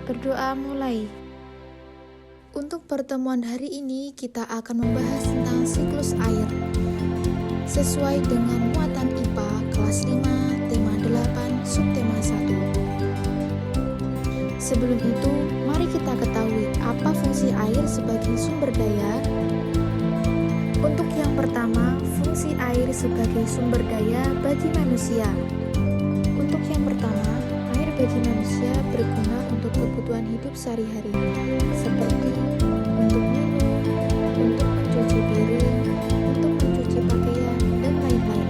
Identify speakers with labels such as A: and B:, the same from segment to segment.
A: Berdoa mulai. Untuk pertemuan hari ini kita akan membahas tentang siklus air. Sesuai dengan muatan IPA kelas 5, tema 8, subtema 1. Sebelum itu, mari kita ketahui apa fungsi air sebagai sumber daya. Untuk yang pertama, fungsi air sebagai sumber daya bagi manusia. Untuk yang pertama, air bagi manusia berguna untuk kebutuhan hidup sehari-hari, seperti untuk minum, untuk mencuci piring, untuk mencuci pakaian, dan lain-lain.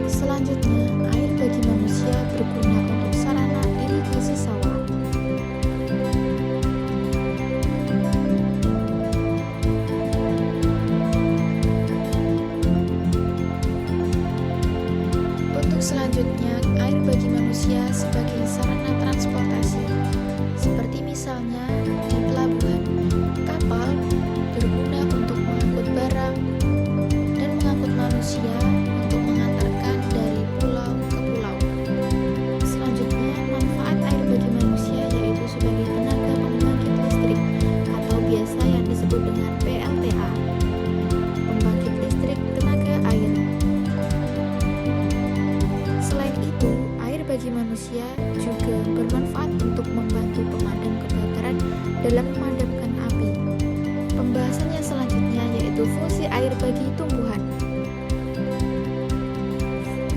A: Selanjutnya, air bagi manusia berguna untuk sarana irigasi sawah. Untuk selanjutnya, air bagi manusia sebagai sarana transportasi, seperti misalnya di pelabuhan, kapal berguna untuk mengangkut barang dan mengangkut manusia untuk mengantarkan dari pulau ke pulau. Selanjutnya, manfaat air bagi manusia yaitu sebagai tenaga pembangkit listrik atau biasa yang disebut dengan PLTA, pembangkit listrik tenaga air. Selain itu, air bagi manusia juga bermanfaat untuk membantu pemadam kebakaran dalam memadamkan api. Pembahasannya selanjutnya yaitu fungsi air bagi tumbuhan.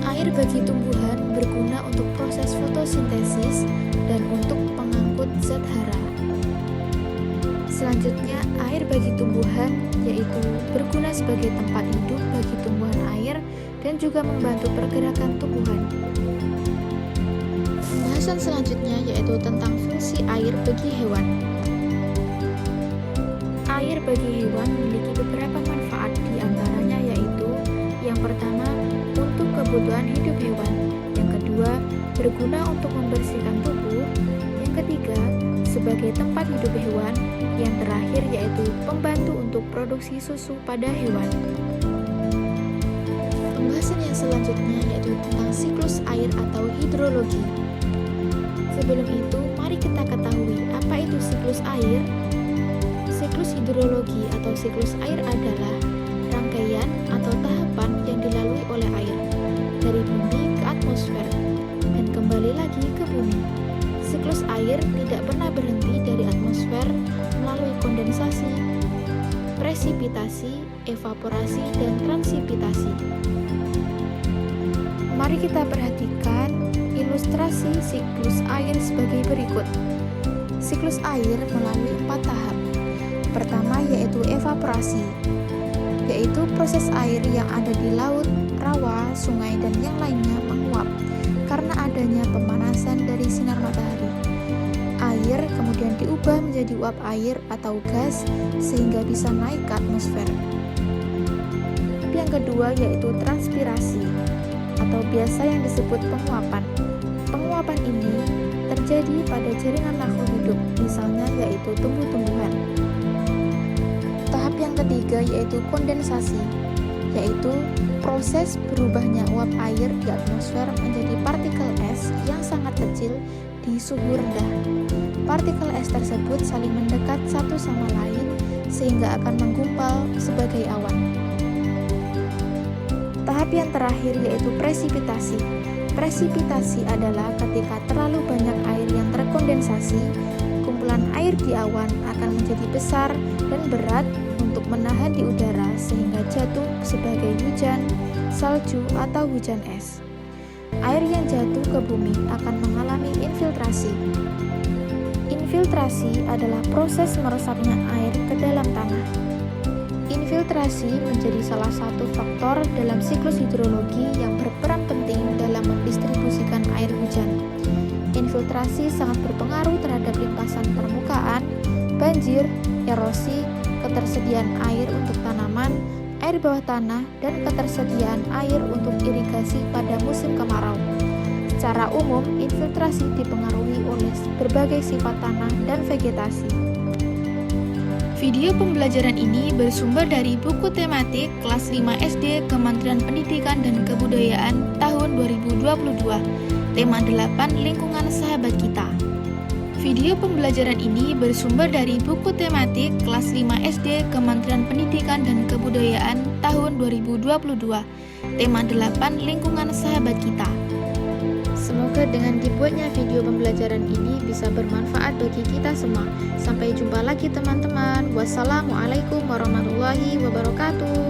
A: Air bagi tumbuhan berguna untuk proses fotosintesis dan untuk pengangkut zat hara. Selanjutnya, air bagi tumbuhan yaitu berguna sebagai tempat hidup bagi tumbuhan air dan juga membantu pergerakan tumbuhan. Pembahasan selanjutnya yaitu tentang fungsi air bagi hewan. Air bagi hewan memiliki beberapa manfaat, di antaranya yaitu yang pertama, untuk kebutuhan hidup hewan, yang kedua, berguna untuk membersihkan tubuh, yang ketiga, sebagai tempat hidup hewan, yang terakhir yaitu pembantu untuk produksi susu pada hewan. Pembahasan yang selanjutnya yaitu tentang siklus air atau hidrologi. Sebelum itu, mari kita ketahui apa itu siklus air. Siklus hidrologi atau siklus air adalah rangkaian atau tahapan yang dilalui oleh air dari bumi ke atmosfer dan kembali lagi ke bumi. Siklus air tidak pernah berhenti dari atmosfer melalui kondensasi, presipitasi, evaporasi, dan transipitasi. Mari kita perhatikan ilustrasi siklus air sebagai berikut. Siklus air melalui 4 tahap. Pertama yaitu evaporasi, yaitu proses air yang ada di laut, rawa, sungai, dan yang lainnya menguap karena adanya pemanasan dari sinar matahari. Air kemudian diubah menjadi uap air atau gas sehingga bisa naik ke atmosfer. Yang kedua yaitu transpirasi atau biasa yang disebut penguapan. Penguapan ini terjadi pada jaringan makhluk hidup, misalnya yaitu tumbuh-tumbuhan. Tahap yang ketiga yaitu kondensasi, yaitu proses berubahnya uap air di atmosfer menjadi partikel es yang sangat kecil di suhu rendah. Partikel es tersebut saling mendekat satu sama lain sehingga akan menggumpal sebagai awan. Tahap yang terakhir yaitu presipitasi. Presipitasi adalah ketika terlalu banyak air yang terkondensasi, kumpulan air di awan akan menjadi besar dan berat untuk menahan di udara sehingga jatuh sebagai hujan, salju, atau hujan es. Air yang jatuh ke bumi akan mengalami infiltrasi. Infiltrasi adalah proses meresapnya air ke dalam tanah. Infiltrasi menjadi salah satu faktor dalam siklus hidrologi yang berperan penting dalam mendistribusikan air hujan. Infiltrasi sangat berpengaruh terhadap limpasan permukaan, banjir, erosi, ketersediaan air untuk tanaman, air bawah tanah, dan ketersediaan air untuk irigasi pada musim kemarau. Secara umum, infiltrasi dipengaruhi oleh berbagai sifat tanah dan vegetasi. Video pembelajaran ini bersumber dari buku tematik kelas 5 SD Kementerian Pendidikan dan Kebudayaan tahun 2022, tema 8 Lingkungan Sahabat Kita. Video pembelajaran ini bersumber dari buku tematik kelas 5 SD Kementerian Pendidikan dan Kebudayaan tahun 2022. Tema 8, lingkungan sahabat kita. Semoga dengan dibuatnya video pembelajaran ini bisa bermanfaat bagi kita semua. Sampai jumpa lagi teman-teman. Wassalamualaikum warahmatullahi wabarakatuh.